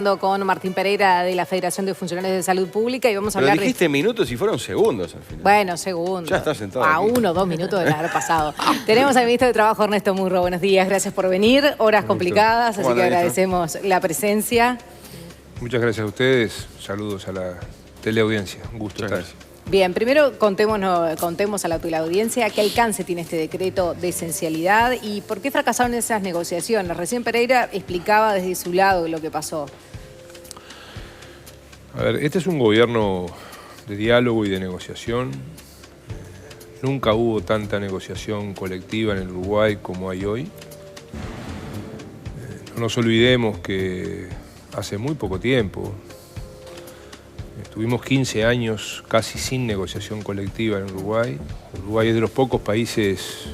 Con Martín Pereira de la Federación de Funcionarios de Salud Pública y vamos a hablar Pero dijiste minutos y fueron segundos al final. Bueno, segundos. Ya está sentado A aquí. 1 o 2 minutos de haber pasado. Tenemos al ministro de Trabajo, Ernesto Murro. Buenos días, gracias por venir. Horas complicadas, así que agradecemos la presencia. Muchas gracias a ustedes. Saludos a la teleaudiencia. Un gusto estar. Bien, primero contemos a la audiencia qué alcance tiene este decreto de esencialidad y por qué fracasaron esas negociaciones. Recién Pereira explicaba desde su lado lo que pasó. A ver, este es un gobierno de diálogo y de negociación. Nunca hubo tanta negociación colectiva en el Uruguay como hay hoy. No nos olvidemos que hace muy poco tiempo estuvimos 15 años casi sin negociación colectiva en Uruguay. Uruguay es de los pocos países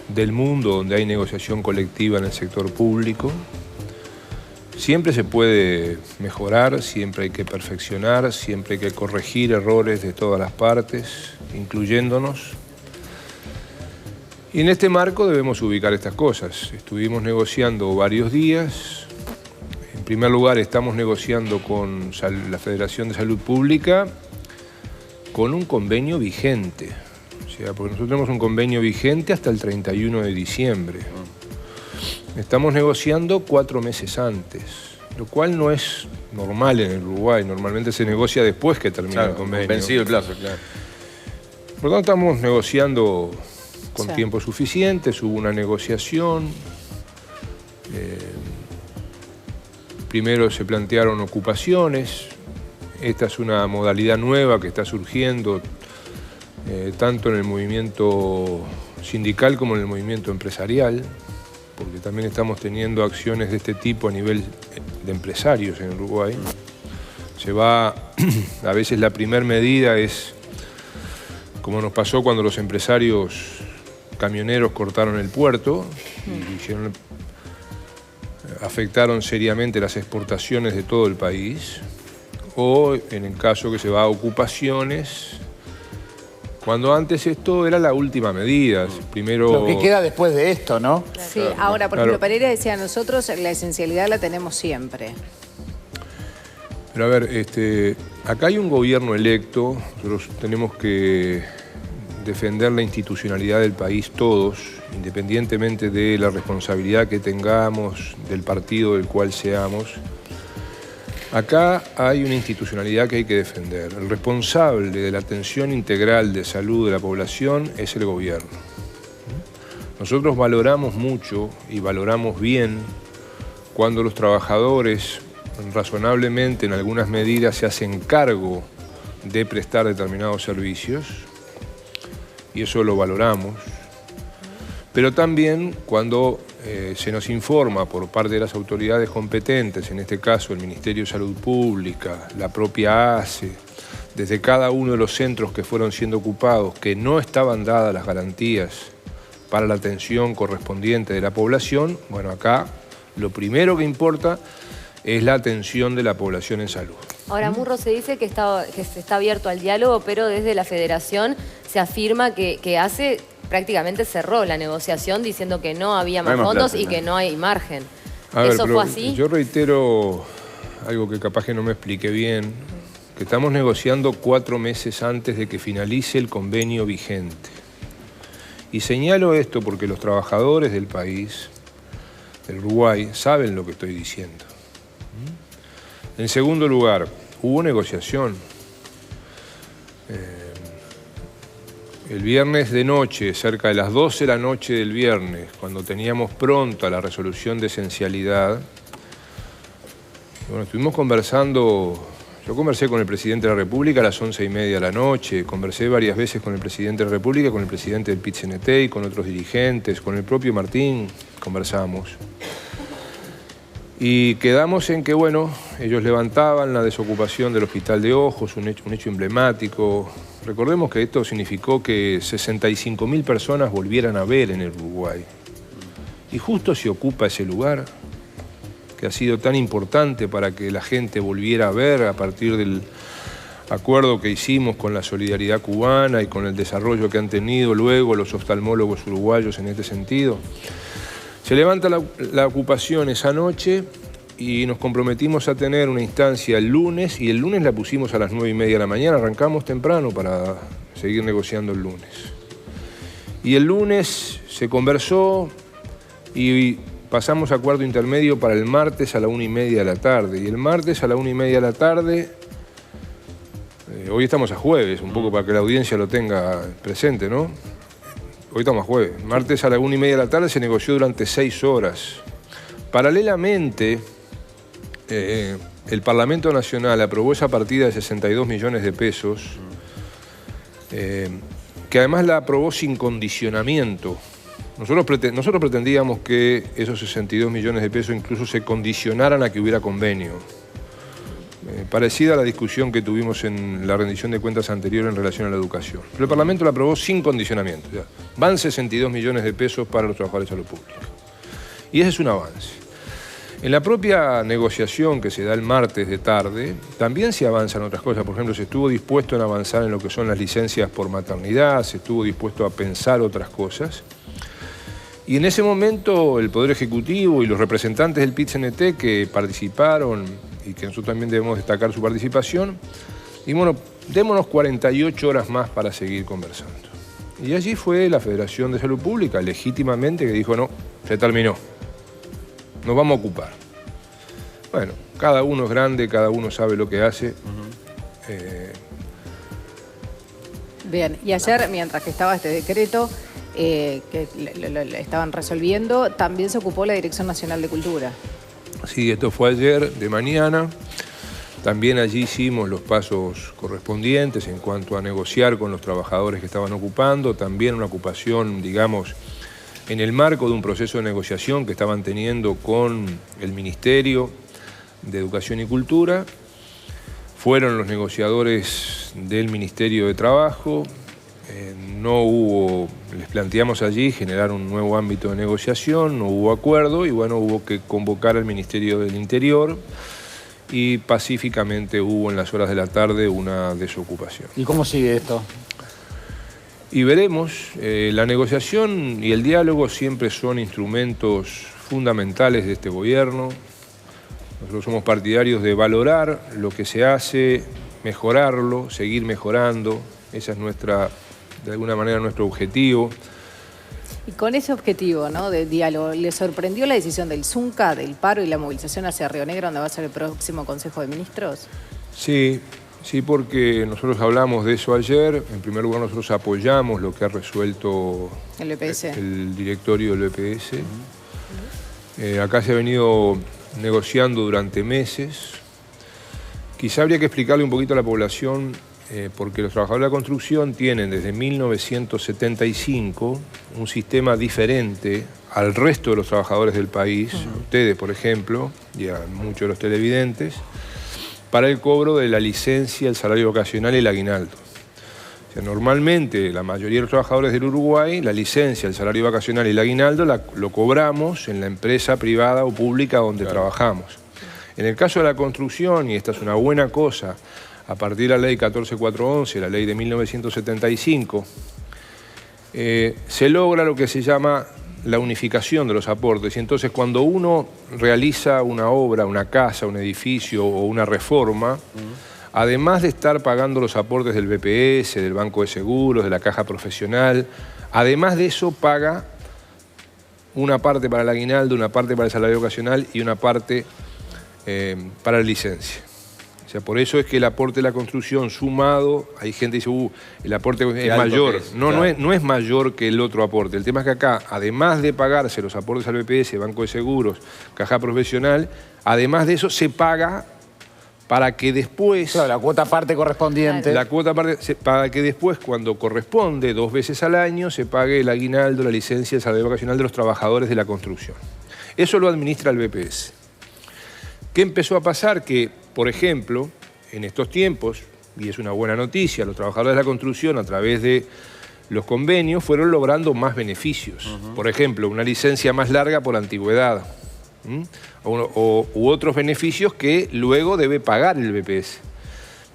del mundo donde hay negociación colectiva en el sector público. Siempre se puede mejorar, siempre hay que perfeccionar, siempre hay que corregir errores de todas las partes, incluyéndonos. Y en este marco debemos ubicar estas cosas. Estuvimos negociando varios días. En primer lugar, estamos negociando con la Federación de Salud Pública con un convenio vigente. O sea, porque nosotros tenemos un convenio vigente hasta el 31 de diciembre. Estamos negociando 4 meses antes, lo cual no es normal en el Uruguay. Normalmente se negocia después que termina el convenio. Vencido el plazo, claro. Por lo tanto, estamos negociando con tiempo suficiente. Hubo una negociación. Primero se plantearon ocupaciones. Esta es una modalidad nueva que está surgiendo tanto en el movimiento sindical como en el movimiento empresarial, porque también estamos teniendo acciones de este tipo a nivel de empresarios en Uruguay. A veces la primera medida es, como nos pasó cuando los empresarios camioneros cortaron el puerto y afectaron seriamente las exportaciones de todo el país, o en el caso que se va a ocupaciones, cuando antes esto era la última medida. Primero, lo que queda después de esto, ¿no? Sí, ahora, por ejemplo, Pereira decía, nosotros la esencialidad la tenemos siempre. Pero a ver, acá hay un gobierno electo, nosotros tenemos que defender la institucionalidad del país todos, independientemente de la responsabilidad que tengamos, del partido del cual seamos. Acá hay una institucionalidad que hay que defender. El responsable de la atención integral de salud de la población es el gobierno. Nosotros valoramos mucho y valoramos bien cuando los trabajadores razonablemente en algunas medidas se hacen cargo de prestar determinados servicios, y eso lo valoramos. Pero también cuando se nos informa por parte de las autoridades competentes, en este caso el Ministerio de Salud Pública, la propia ACE, desde cada uno de los centros que fueron siendo ocupados, que no estaban dadas las garantías para la atención correspondiente de la población, bueno, acá lo primero que importa es la atención de la población en salud. Ahora, Murro, se dice que se está abierto al diálogo, pero desde la Federación se afirma que prácticamente cerró la negociación diciendo que no había más fondos y que no hay margen. ¿Eso fue así? Yo reitero algo que capaz que no me expliqué bien, que estamos negociando 4 meses antes de que finalice el convenio vigente. Y señalo esto porque los trabajadores del país, del Uruguay, saben lo que estoy diciendo. En segundo lugar, hubo negociación. El viernes de noche, cerca de las 12 de la noche del viernes, cuando teníamos pronta la resolución de esencialidad, bueno, estuvimos conversando. Yo conversé con el presidente de la República a las 11:30 de la noche, conversé varias veces con el presidente de la República, con el presidente del PIT-CNT y con otros dirigentes, con el propio Martín conversamos. Y quedamos en que, bueno, ellos levantaban la desocupación del Hospital de Ojos, un hecho emblemático. Recordemos que esto significó que 65.000 personas volvieran a ver en el Uruguay. Y justo se ocupa ese lugar, que ha sido tan importante para que la gente volviera a ver a partir del acuerdo que hicimos con la solidaridad cubana y con el desarrollo que han tenido luego los oftalmólogos uruguayos en este sentido. Se levanta la ocupación esa noche y nos comprometimos a tener una instancia el lunes, y el lunes la pusimos a las 9:30 de la mañana, arrancamos temprano para seguir negociando el lunes. Y el lunes se conversó y pasamos a acuerdo intermedio para el martes a la 1:30 de la tarde. Y el martes a la 1:30 de la tarde, hoy estamos a jueves, un poco para que la audiencia lo tenga presente, ¿no? Hoy estamos a jueves. Martes a la 1:30 de la tarde se negoció durante 6 horas. Paralelamente, el Parlamento Nacional aprobó esa partida de 62 millones de pesos, que además la aprobó sin condicionamiento. Nosotros pretendíamos que esos 62 millones de pesos incluso se condicionaran a que hubiera convenio. Parecida a la discusión que tuvimos en la rendición de cuentas anterior en relación a la educación. Pero el Parlamento la aprobó sin condicionamiento. Ya. Van 62 millones de pesos para los trabajadores de salud pública. Y ese es un avance. En la propia negociación que se da el martes de tarde, también se avanzan otras cosas. Por ejemplo, se estuvo dispuesto a avanzar en lo que son las licencias por maternidad, se estuvo dispuesto a pensar otras cosas. Y en ese momento el Poder Ejecutivo y los representantes del PIT-CNT que participaron, y que nosotros también debemos destacar su participación, y bueno, démonos 48 horas más para seguir conversando. Y allí fue la Federación de Salud Pública, legítimamente, que dijo, no, se terminó. Nos vamos a ocupar. Bueno, cada uno es grande, cada uno sabe lo que hace. Bien, y ayer, mientras que estaba este decreto que lo estaban resolviendo, también se ocupó la Dirección Nacional de Cultura. Sí, esto fue ayer de mañana. También allí hicimos los pasos correspondientes en cuanto a negociar con los trabajadores que estaban ocupando, también una ocupación, digamos, en el marco de un proceso de negociación que estaban teniendo con el Ministerio de Educación y Cultura. Fueron los negociadores del Ministerio de Trabajo, les planteamos allí generar un nuevo ámbito de negociación, no hubo acuerdo y bueno, hubo que convocar al Ministerio del Interior y pacíficamente hubo en las horas de la tarde una desocupación. ¿Y cómo sigue esto? Y veremos, la negociación y el diálogo siempre son instrumentos fundamentales de este gobierno. Nosotros somos partidarios de valorar lo que se hace, mejorarlo, seguir mejorando. Esa es de alguna manera nuestro objetivo. Y con ese objetivo, ¿no?, de diálogo, ¿le sorprendió la decisión del Zunca, del paro y la movilización hacia Río Negro, donde va a ser el próximo Consejo de Ministros? Sí, porque nosotros hablamos de eso ayer. En primer lugar, nosotros apoyamos lo que ha resuelto el BPS, el directorio del BPS. Acá se ha venido negociando durante meses. Quizá habría que explicarle un poquito a la población, porque los trabajadores de la construcción tienen desde 1975 un sistema diferente al resto de los trabajadores del país, ustedes por ejemplo, y a muchos de los televidentes, para el cobro de la licencia, el salario vacacional y el aguinaldo. O sea, normalmente la mayoría de los trabajadores del Uruguay, la licencia, el salario vacacional y el aguinaldo lo cobramos en la empresa privada o pública donde trabajamos. En el caso de la construcción, y esta es una buena cosa, a partir de la ley 14411, la ley de 1975, se logra lo que se llama la unificación de los aportes. Y entonces cuando uno realiza una obra, una casa, un edificio o una reforma, además de estar pagando los aportes del BPS, del Banco de Seguros, de la Caja Profesional, además de eso paga una parte para el aguinaldo, una parte para el salario ocasional y una parte para la licencia. O sea, por eso es que el aporte de la construcción sumado, hay gente que dice, el aporte es mayor. No es mayor que el otro aporte. El tema es que acá, además de pagarse los aportes al BPS, Banco de Seguros, Caja Profesional, además de eso se paga para que después... Claro, la cuota parte correspondiente. La cuota parte, para que después, cuando corresponde, 2 veces al año, se pague el aguinaldo, la licencia, el salario vacacional de los trabajadores de la construcción. Eso lo administra el BPS. ¿Qué empezó a pasar? Que, por ejemplo, en estos tiempos, y es una buena noticia, los trabajadores de la construcción a través de los convenios fueron logrando más beneficios. Por ejemplo, una licencia más larga por antigüedad, u otros beneficios que luego debe pagar el BPS.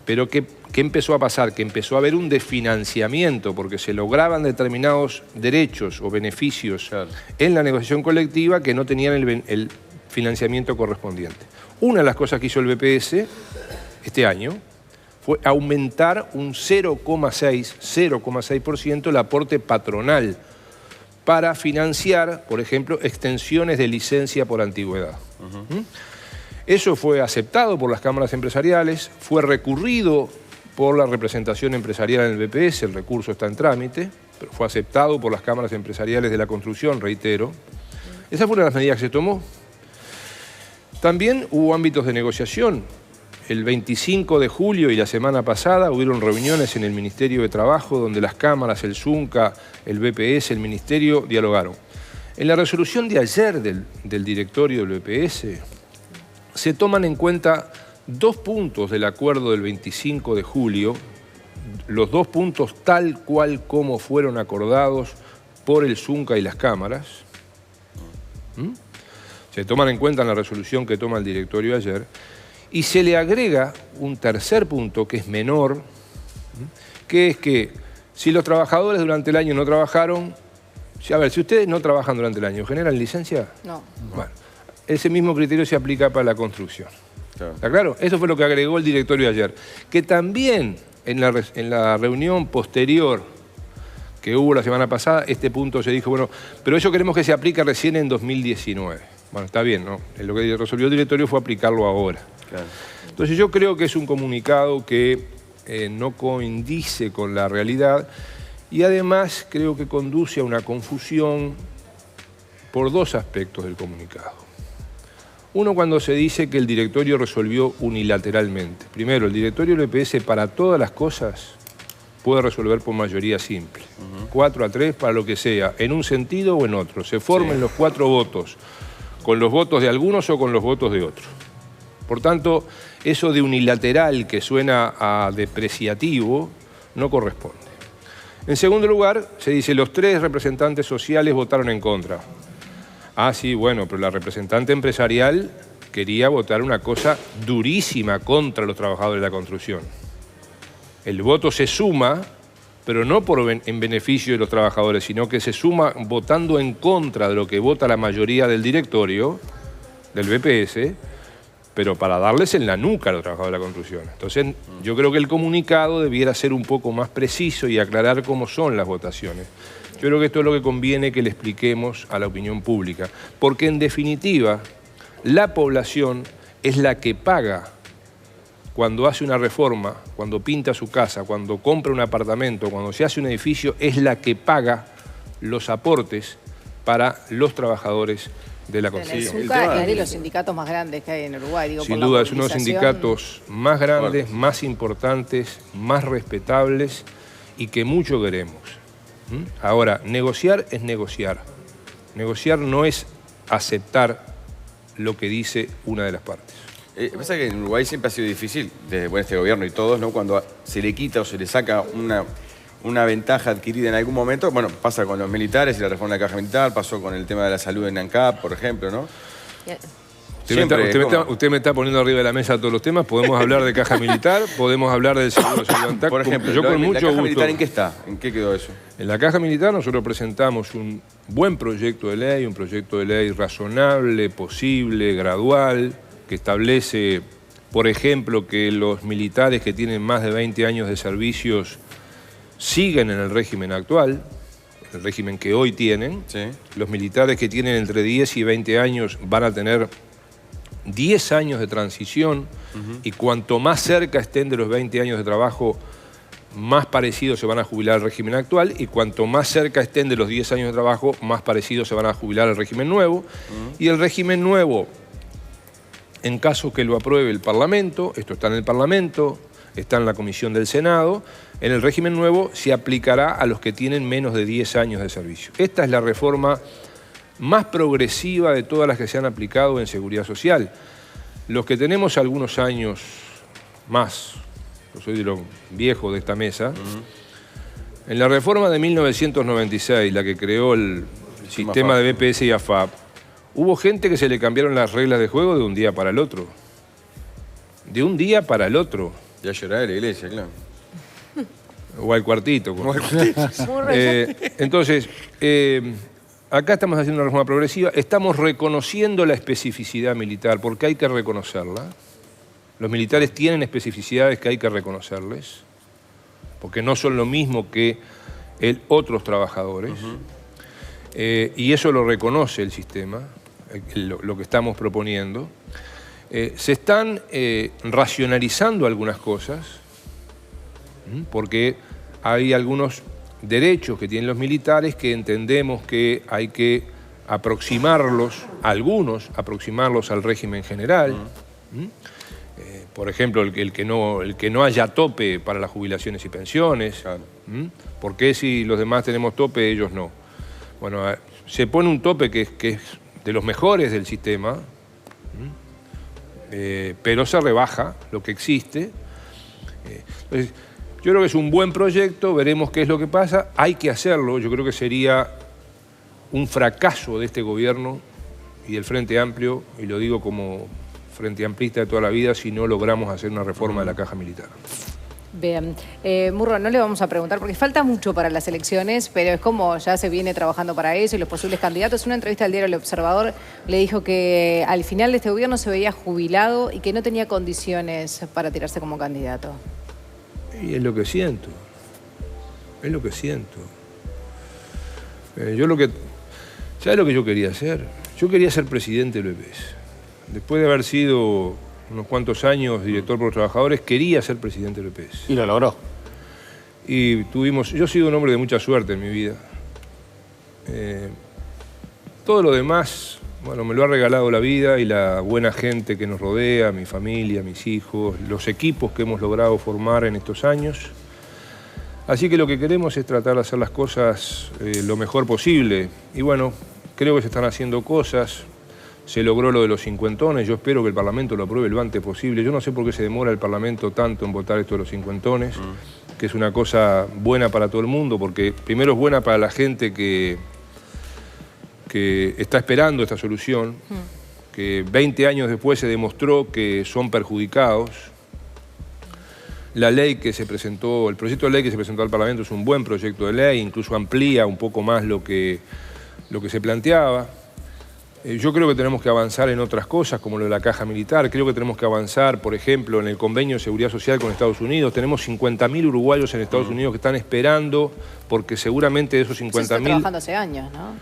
Pero ¿qué empezó a pasar? Que empezó a haber un desfinanciamiento porque se lograban determinados derechos o beneficios en la negociación colectiva que no tenían el financiamiento correspondiente. Una de las cosas que hizo el BPS este año fue aumentar un 0,6% el aporte patronal para financiar, por ejemplo, extensiones de licencia por antigüedad. Eso fue aceptado por las cámaras empresariales, fue recurrido por la representación empresarial en el BPS, el recurso está en trámite, pero fue aceptado por las cámaras empresariales de la construcción, reitero. Esa fue una de las medidas que se tomó. También hubo ámbitos de negociación. El 25 de julio y la semana pasada hubieron reuniones en el Ministerio de Trabajo donde las cámaras, el Zunca, el BPS, el Ministerio dialogaron. En la resolución de ayer del directorio del BPS se toman en cuenta 2 puntos del acuerdo del 25 de julio, los 2 puntos tal cual como fueron acordados por el Zunca y las cámaras. Se toman en cuenta en la resolución que toma el directorio ayer. Y se le agrega un tercer punto que es menor, que es que si los trabajadores durante el año no trabajaron, a ver, si ustedes no trabajan durante el año, ¿generan licencia? No. Bueno, ese mismo criterio se aplica para la construcción. Claro. ¿Está claro? Eso fue lo que agregó el directorio ayer. Que también en la reunión posterior que hubo la semana pasada, este punto se dijo, bueno, pero eso queremos que se aplique recién en 2019. Bueno, está bien, ¿no? Lo que resolvió el directorio fue aplicarlo ahora. Claro. Entonces yo creo que es un comunicado que no coincide con la realidad y además creo que conduce a una confusión por 2 aspectos del comunicado. Uno, cuando se dice que el directorio resolvió unilateralmente. Primero, el directorio del BPS para todas las cosas puede resolver por mayoría simple. 4-3 para lo que sea, en un sentido o en otro. Se formen los 4 votos, con los votos de algunos o con los votos de otros. Por tanto, eso de unilateral que suena a depreciativo no corresponde. En segundo lugar, se dice los 3 representantes sociales votaron en contra. Ah, sí, bueno, pero la representante empresarial quería votar una cosa durísima contra los trabajadores de la construcción. El voto se suma, pero no en beneficio de los trabajadores, sino que se suma votando en contra de lo que vota la mayoría del directorio, del BPS, pero para darles en la nuca a los trabajadores de la construcción. Entonces, yo creo que el comunicado debiera ser un poco más preciso y aclarar cómo son las votaciones. Yo creo que esto es lo que conviene que le expliquemos a la opinión pública, porque en definitiva, la población es la que paga cuando hace una reforma, cuando pinta su casa, cuando compra un apartamento, cuando se hace un edificio, es la que paga los aportes para los trabajadores de la construcción. El Zunca es de los sindicatos más grandes que hay en Uruguay. Digo, sin duda, es uno de los sindicatos más grandes, más importantes, más respetables y que mucho queremos. Ahora, negociar es negociar. Negociar no es aceptar lo que dice una de las partes. Pasa que en Uruguay siempre ha sido difícil, desde este gobierno y todos, ¿no? Cuando se le quita o se le saca una ventaja adquirida en algún momento, bueno, pasa con los militares y la reforma de la caja militar, pasó con el tema de la salud en ANCAP, por ejemplo, ¿no? Usted me está poniendo arriba de la mesa todos los temas. Podemos hablar de caja militar, podemos hablar del seguro de seguridad ANCAP. Por ejemplo, yo con mucho ¿la caja gusto. militar en qué está? ¿En qué quedó eso? En la caja militar nosotros presentamos un buen proyecto de ley, un proyecto de ley razonable, posible, gradual, que establece, por ejemplo, que los militares que tienen más de 20 años de servicios siguen en el régimen actual, el régimen que hoy tienen. Sí. Los militares que tienen entre 10 y 20 años van a tener 10 años de transición y cuanto más cerca estén de los 20 años de trabajo, más parecidos se van a jubilar al régimen actual y cuanto más cerca estén de los 10 años de trabajo, más parecidos se van a jubilar al régimen nuevo. Y el régimen nuevo, en caso que lo apruebe el Parlamento, esto está en el Parlamento, está en la Comisión del Senado, en el régimen nuevo se aplicará a los que tienen menos de 10 años de servicio. Esta es la reforma más progresiva de todas las que se han aplicado en seguridad social. Los que tenemos algunos años más, yo soy de los viejos de esta mesa, en la reforma de 1996, la que creó el sistema de BPS y AFAP, hubo gente que se le cambiaron las reglas de juego de un día para el otro. De un día para el otro. Ya lloraba de la iglesia, claro. O al cuartito. Entonces, acá estamos haciendo una reforma progresiva, estamos reconociendo la especificidad militar, porque hay que reconocerla. Los militares tienen especificidades que hay que reconocerles, porque no son lo mismo que otros trabajadores. Y eso lo reconoce el sistema, lo que estamos proponiendo. Se están racionalizando algunas cosas, porque hay algunos derechos que tienen los militares que entendemos que hay que aproximarlos, aproximarlos al régimen general. Por ejemplo, el que no haya tope para las jubilaciones y pensiones. ¿Por qué si los demás tenemos tope, ellos no? Bueno, se pone un tope que es de los mejores del sistema, pero se rebaja lo que existe. Entonces, yo creo que es un buen proyecto, veremos qué es lo que pasa. Hay que hacerlo, yo creo que sería un fracaso de este gobierno y del Frente Amplio, y lo digo como frente amplista de toda la vida, si no logramos hacer una reforma de la caja militar. Bien. Murro, no le vamos a preguntar, porque falta mucho para las elecciones, pero es como ya se viene trabajando para eso y los posibles candidatos. Una entrevista al diario El Observador le dijo que al final de este gobierno se veía jubilado y que no tenía condiciones para tirarse como candidato. Y es lo que siento. Es lo que siento. ¿Sabes lo que yo quería hacer? Yo quería ser presidente del EPS. Después de haber sido unos cuantos años director por los trabajadores, quería ser presidente del EPS. Y lo logró. Y yo he sido un hombre de mucha suerte en mi vida. Todo lo demás, bueno, me lo ha regalado la vida y la buena gente que nos rodea, mi familia, mis hijos, los equipos que hemos logrado formar en estos años. Así que lo que queremos es tratar de hacer las cosas lo mejor posible. Y bueno, creo que se están haciendo cosas. Se logró lo de los cincuentones, yo espero que el Parlamento lo apruebe lo antes posible. Yo no sé por qué se demora el Parlamento tanto en votar esto de los cincuentones, que es una cosa buena para todo el mundo, porque primero es buena para la gente que está esperando esta solución, que 20 años después se demostró que son perjudicados. La ley que se presentó, el proyecto de ley que se presentó al Parlamento es un buen proyecto de ley, incluso amplía un poco más lo que se planteaba. Yo creo que tenemos que avanzar en otras cosas, como lo de la caja militar. Creo que tenemos que avanzar, por ejemplo, en el convenio de seguridad social con Estados Unidos. Tenemos 50.000 uruguayos en Estados Unidos que están esperando, porque seguramente de esos 50.000... Se está trabajando hace años, ¿no?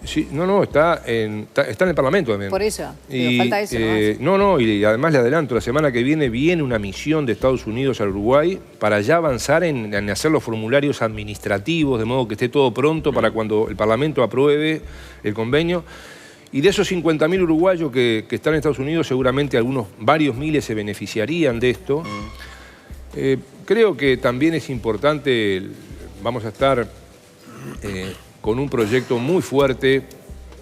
Sí, no, está en el Parlamento también. Por eso, pero falta eso, ¿no? Y además le adelanto, la semana que viene una misión de Estados Unidos al Uruguay para ya avanzar en hacer los formularios administrativos, de modo que esté todo pronto para cuando el Parlamento apruebe el convenio. Y de esos 50.000 uruguayos que están en Estados Unidos, seguramente varios miles se beneficiarían de esto. Creo que también es importante, vamos a estar con un proyecto muy fuerte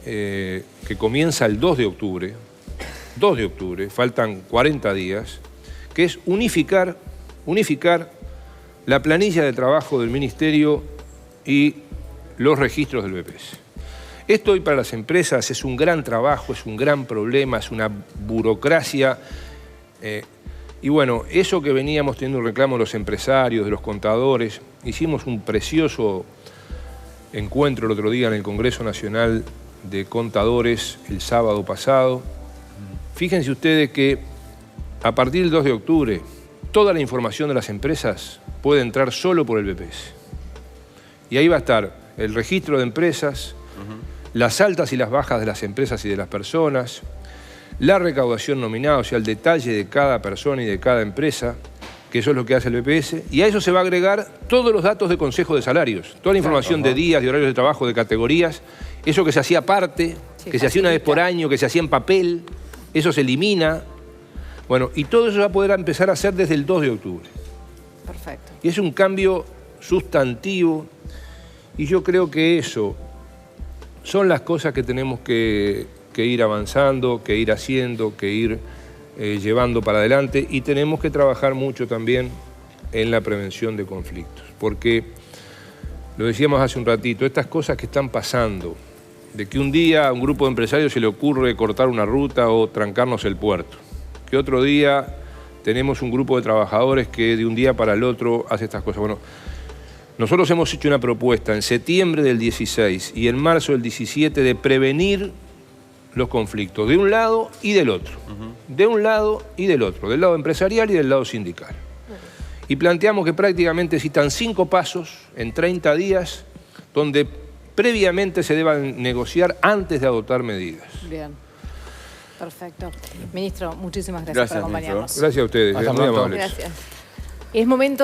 que comienza el 2 de octubre. 2 de octubre, faltan 40 días, que es unificar la planilla de trabajo del Ministerio y los registros del BPS. Esto hoy para las empresas es un gran trabajo, es un gran problema, es una burocracia. Y bueno, eso que veníamos teniendo un reclamo de los empresarios, de los contadores, hicimos un precioso encuentro el otro día en el Congreso Nacional de Contadores el sábado pasado. Fíjense ustedes que a partir del 2 de octubre toda la información de las empresas puede entrar solo por el BPS. Y ahí va a estar el registro de empresas, las altas y las bajas de las empresas y de las personas, la recaudación nominal, o sea, el detalle de cada persona y de cada empresa, que eso es lo que hace el BPS, y a eso se va a agregar todos los datos de consejo de salarios, toda la información de días, de horarios de trabajo, de categorías, eso que se hacía aparte, que se hacía una vez por año, que se hacía en papel, eso se elimina. Bueno, y todo eso va a poder empezar a hacer desde el 2 de octubre. Perfecto. Y es un cambio sustantivo, y yo creo que eso son las cosas que tenemos que ir avanzando, que ir haciendo, que ir llevando para adelante, y tenemos que trabajar mucho también en la prevención de conflictos, porque, lo decíamos hace un ratito, estas cosas que están pasando, de que un día a un grupo de empresarios se le ocurre cortar una ruta o trancarnos el puerto, que otro día tenemos un grupo de trabajadores que de un día para el otro hace estas cosas. Bueno, Nosotros hemos hecho una propuesta en septiembre del 16 y en marzo del 17 de prevenir los conflictos de un lado y del otro. De un lado y del otro, del lado empresarial y del lado sindical. Y planteamos que prácticamente existan 5 pasos en 30 días donde previamente se deban negociar antes de adoptar medidas. Bien. Perfecto. Ministro, muchísimas gracias por acompañarnos. Gracias a ustedes. Hasta muy pronto. amables. Gracias. Es momento